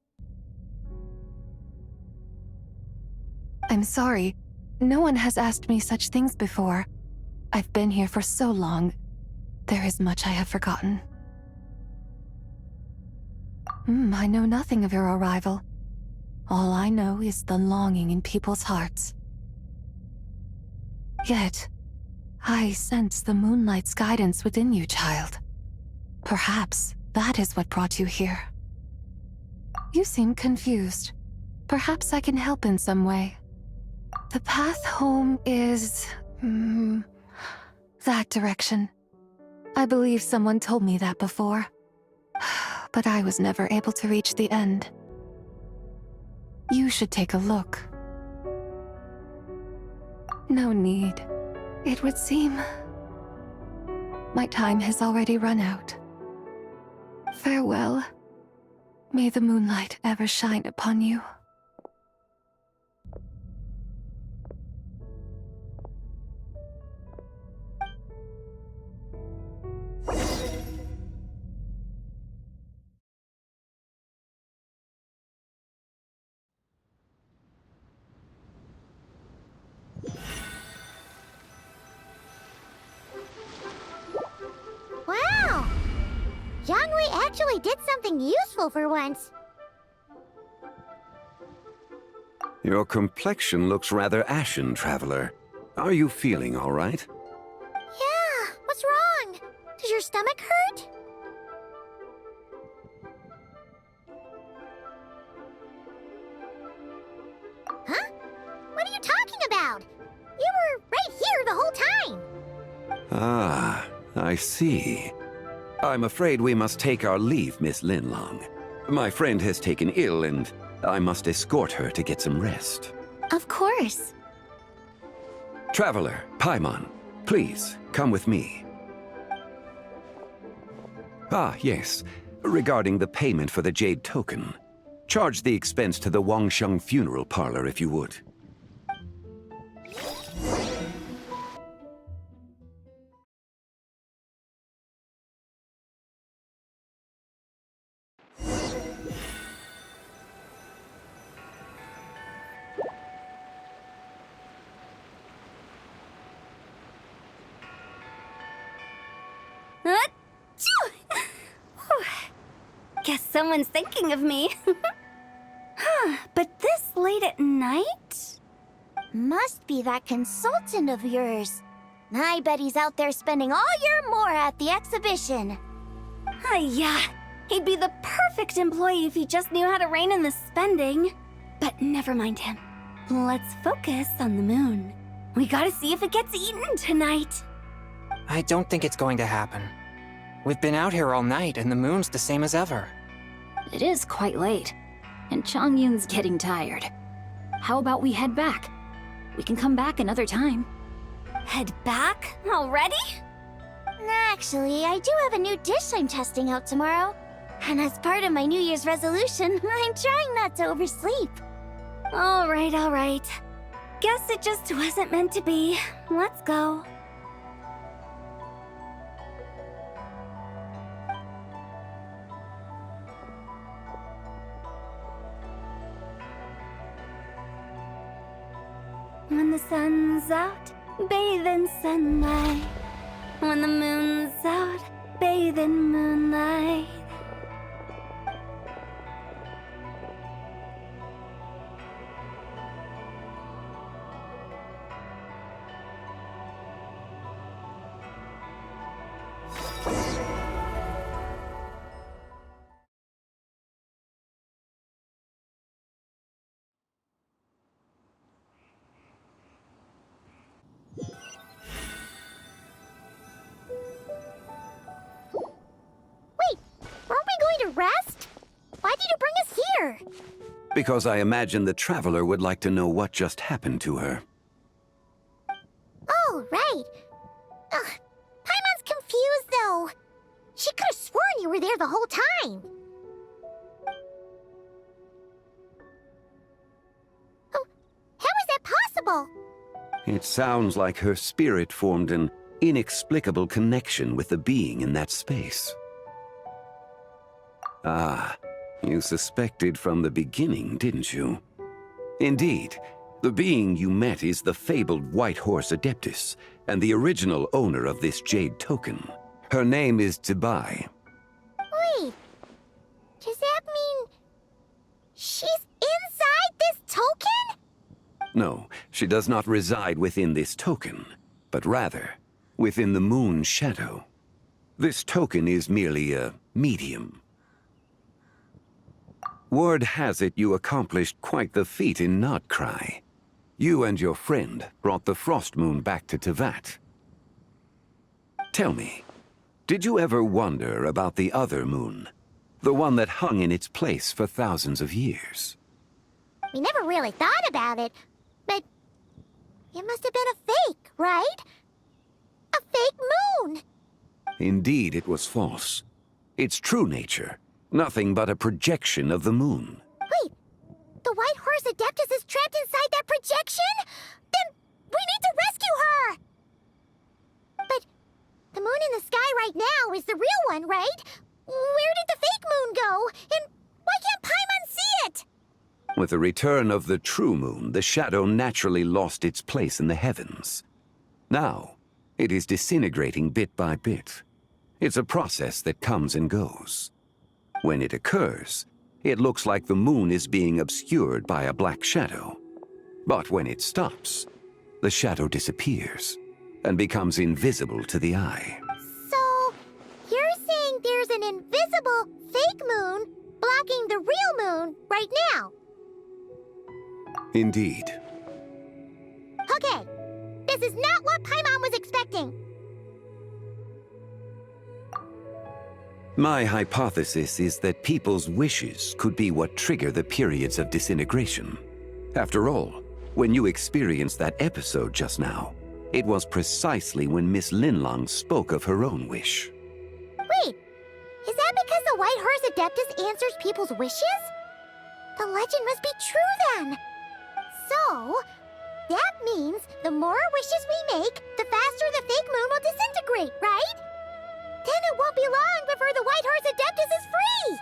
I'm sorry. No one has asked me such things before. I've been here for so long. There is much I have forgotten. I know nothing of your arrival. All I know is the longing in people's hearts. Yet, I sense the moonlight's guidance within you, child. Perhaps that is what brought you here. You seem confused. Perhaps I can help in some way. The path home is... that direction. I believe someone told me that before. But I was never able to reach the end. You should take a look. No need. It would seem... my time has already run out. Farewell. May the moonlight ever shine upon you. Wow! Jiangwei actually did something useful for once. Your complexion looks rather ashen, Traveler. Are you feeling all right? Yeah, what's wrong? Does your stomach hurt? Huh? What are you talking about? You were right here the whole time. Ah, I see. I'm afraid we must take our leave, Miss Linlong. My friend has taken ill, and I must escort her to get some rest. Of course. Traveler, Paimon, please, come with me. Ah, yes. Regarding the payment for the Jade Token. Charge the expense to the Wangsheng Funeral Parlor if you would. Guess someone's thinking of me. But this late at night? Must be that consultant of yours. I bet he's out there spending all year more at the exhibition. Yeah, he'd be the perfect employee if he just knew how to rein in the spending. But never mind him. Let's focus on the moon. We gotta see if it gets eaten tonight. I don't think it's going to happen. We've been out here all night, and the moon's the same as ever. It is quite late, and Chongyun's getting tired. How about we head back? We can come back another time. Head back? Already? Actually, I do have a new dish I'm testing out tomorrow. And as part of my New Year's resolution, I'm trying not to oversleep. All right. Guess it just wasn't meant to be. Let's go. When the sun's out, bathe in sunlight. When the moon's out, bathe in moonlight. Rest? Why did you bring us here? Because I imagine the Traveler would like to know what just happened to her. Oh, right. Paimon's confused, though. She could have sworn you were there the whole time. Oh, how is that possible? It sounds like her spirit formed an inexplicable connection with the being in that space. Ah, you suspected from the beginning, didn't you? Indeed, the being you met is the fabled White Horse Adeptus, and the original owner of this Jade Token. Her name is Tibai. Wait, does that mean she's inside this token? No, she does not reside within this token, but rather, within the moon's shadow. This token is merely a medium. Word has it you accomplished quite the feat in Nodcry. You and your friend brought the Frost Moon back to Tevat. Tell me, did you ever wonder about the other moon? The one that hung in its place for thousands of years? We never really thought about it, but it must have been a fake, right? A fake moon! Indeed, it was false. Its true nature, nothing but a projection of the moon. Wait, the White Horse Adeptus is trapped inside that projection? Then we need to rescue her! But the moon in the sky right now is the real one, right? Where did the fake moon go? And why can't Paimon see it? With the return of the true moon, the shadow naturally lost its place in the heavens. Now, it is disintegrating bit by bit. It's a process that comes and goes. When it occurs, it looks like the moon is being obscured by a black shadow. But when it stops, the shadow disappears and becomes invisible to the eye. So, you're saying there's an invisible fake moon blocking the real moon right now? Indeed. Okay, this is not what Paimon was expecting. My hypothesis is that people's wishes could be what trigger the periods of disintegration. After all, when you experienced that episode just now, it was precisely when Miss Linlong spoke of her own wish. Wait, is that because the White Horse Adeptus answers people's wishes? The legend must be true then. So, that means the more wishes we make, the faster the fake moon will disintegrate, right? Then it won't be long before the White Horse Adeptus is free!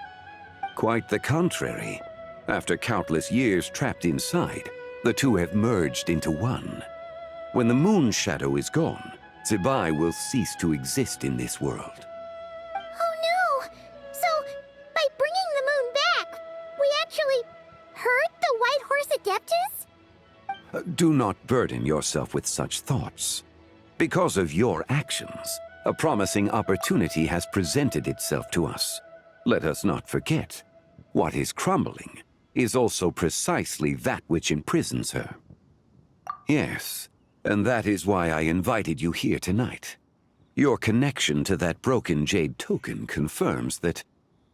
Quite the contrary. After countless years trapped inside, the two have merged into one. When the moon shadow is gone, Zibai will cease to exist in this world. Oh no! So, by bringing the moon back, we actually hurt the White Horse Adeptus? Do not burden yourself with such thoughts. Because of your actions, a promising opportunity has presented itself to us. Let us not forget, what is crumbling is also precisely that which imprisons her. Yes, and that is why I invited you here tonight. Your connection to that broken jade token confirms that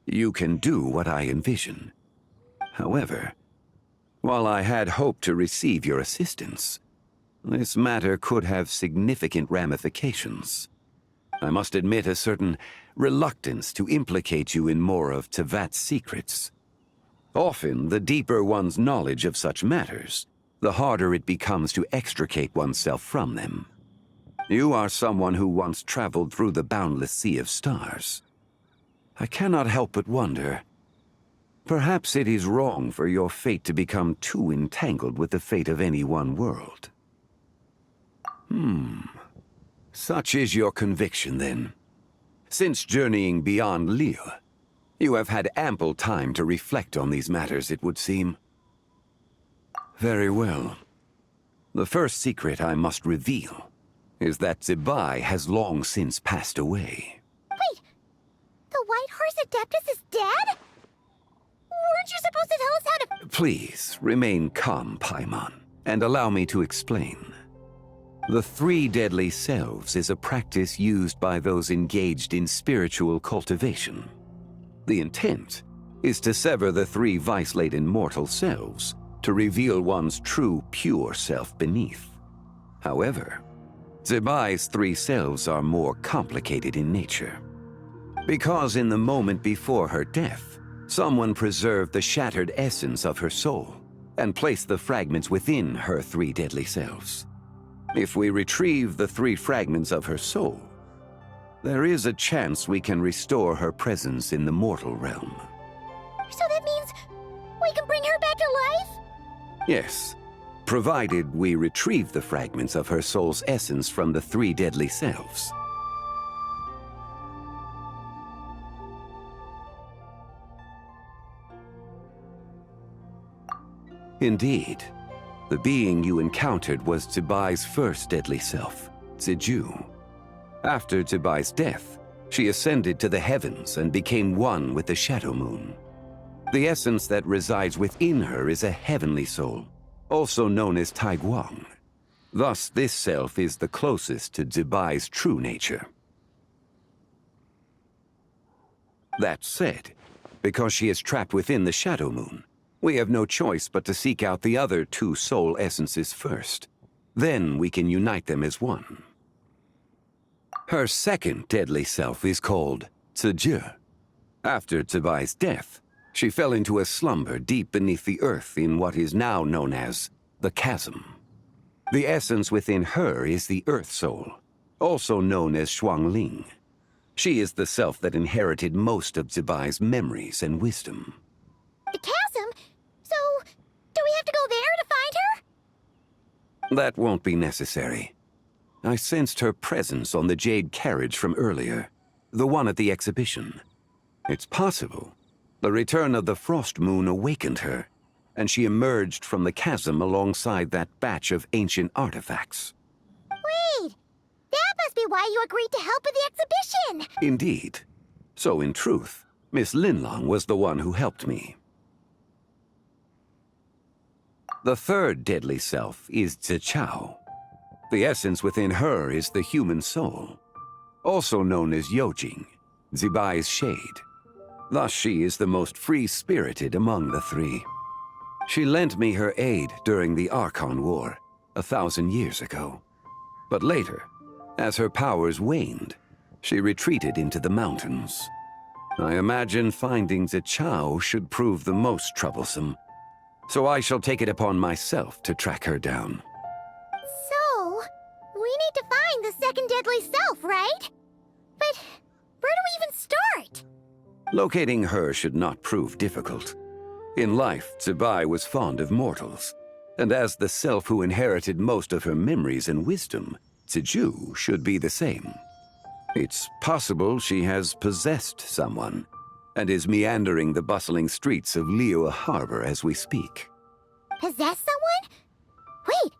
you can do what I envision. However, while I had hoped to receive your assistance, this matter could have significant ramifications. I must admit a certain reluctance to implicate you in more of Tevat's secrets. Often, the deeper one's knowledge of such matters, the harder it becomes to extricate oneself from them. You are someone who once traveled through the boundless sea of stars. I cannot help but wonder, perhaps it is wrong for your fate to become too entangled with the fate of any one world. Such is your conviction, then. Since journeying beyond Lille, you have had ample time to reflect on these matters, it would seem. Very well. The first secret I must reveal is that Zibai has long since passed away. Wait, the White Horse Adeptus is dead? Weren't you supposed to tell us how to— Please, remain calm, Paimon, and allow me to explain. The three deadly selves is a practice used by those engaged in spiritual cultivation. The intent is to sever the three vice-laden mortal selves to reveal one's true, pure self beneath. However, Zibai's three selves are more complicated in nature. Because in the moment before her death, someone preserved the shattered essence of her soul and placed the fragments within her three deadly selves. If we retrieve the three fragments of her soul, there is a chance we can restore her presence in the mortal realm. So that means we can bring her back to life? Yes, provided we retrieve the fragments of her soul's essence from the three deadly selves. Indeed, the being you encountered was Zibai's first deadly self, Ziju. After Zibai's death, she ascended to the heavens and became one with the Shadow Moon. The essence that resides within her is a heavenly soul, also known as Taiguang. Thus, this self is the closest to Zibai's true nature. That said, because she is trapped within the Shadow Moon, we have no choice but to seek out the other two soul essences first. Then we can unite them as one. Her second deadly self is called Ziji. After Zibai's death, she fell into a slumber deep beneath the earth in what is now known as the Chasm. The essence within her is the Earth Soul, also known as Shuangling. She is the self that inherited most of Zibai's memories and wisdom. The chasm? So, do we have to go there to find her? That won't be necessary. I sensed her presence on the jade carriage from earlier, the one at the exhibition. It's possible the return of the Frost Moon awakened her, and she emerged from the chasm alongside that batch of ancient artifacts. Wait! That must be why you agreed to help with the exhibition! Indeed. So in truth, Miss Linlong was the one who helped me. The third deadly self is Zichao. The essence within her is the human soul, also known as Yojing, Zibai's shade. Thus she is the most free-spirited among the three. She lent me her aid during the Archon War, 1,000 years ago. But later, as her powers waned, she retreated into the mountains. I imagine finding Zichao should prove the most troublesome, so I shall take it upon myself to track her down. So, we need to find the second deadly self, right? But where do we even start? Locating her should not prove difficult. In life, Zibai was fond of mortals, and as the self who inherited most of her memories and wisdom, Ziju should be the same. It's possible she has possessed someone, and is meandering the bustling streets of Liyue Harbor as we speak. Possess someone? Wait!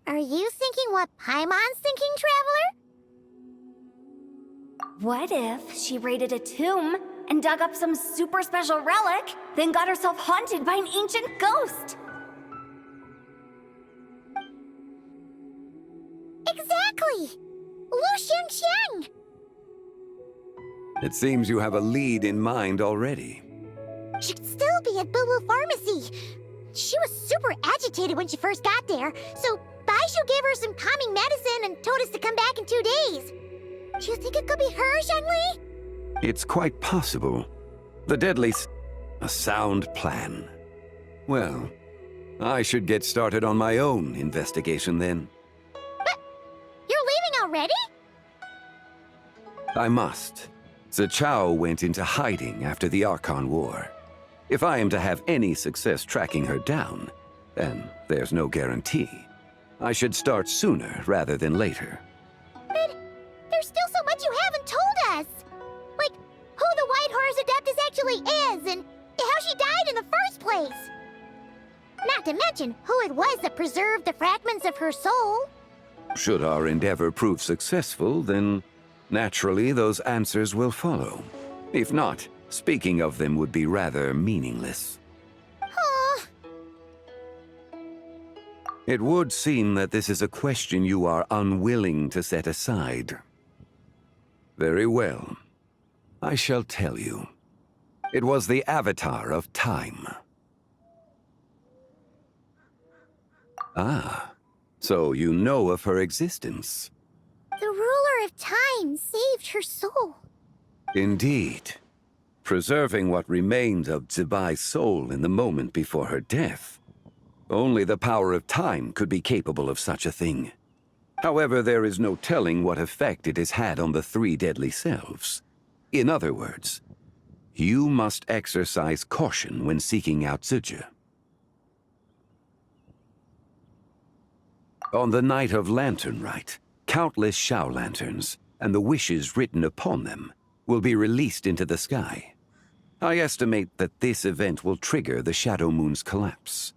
Are you thinking what Paimon's thinking, Traveler? What if she raided a tomb and dug up some super special relic, then got herself haunted by an ancient ghost? Exactly! Lu Xiangxiang! It seems you have a lead in mind already. She'd still be at Boo Boo Pharmacy. She was super agitated when she first got there, so Baishu gave her some calming medicine and told us to come back in 2 days. Do you think it could be her, Zhengli? It's quite possible. The a sound plan. Well, I should get started on my own investigation then. But you're leaving already? I must. Zichao went into hiding after the Archon War. If I am to have any success tracking her down, and there's no guarantee, I should start sooner rather than later. But there's still so much you haven't told us! Like, who the White Horse Adeptus actually is, and how she died in the first place! Not to mention who it was that preserved the fragments of her soul. Should our endeavor prove successful, then naturally those answers will follow. If not, speaking of them would be rather meaningless. Aw. It would seem that this is a question you are unwilling to set aside. Very well. I shall tell you. It was the Avatar of Time. Ah, so you know of her existence. The ruler of time saved her soul. Indeed. Preserving what remained of Zibai's soul in the moment before her death. Only the power of time could be capable of such a thing. However, there is no telling what effect it has had on the three deadly selves. In other words, you must exercise caution when seeking out Ziji. On the night of Lanternlit, countless Shao lanterns, and the wishes written upon them, will be released into the sky. I estimate that this event will trigger the Shadow Moon's collapse.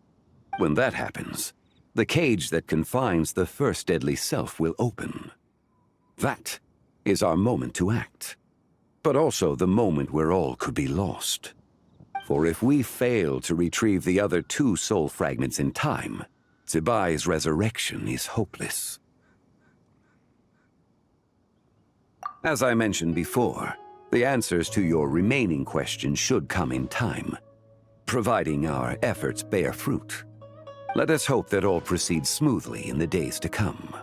When that happens, the cage that confines the first deadly self will open. That is our moment to act, but also the moment where all could be lost. For if we fail to retrieve the other 2 soul fragments in time, Zibai's resurrection is hopeless. As I mentioned before, the answers to your remaining questions should come in time, providing our efforts bear fruit. Let us hope that all proceeds smoothly in the days to come.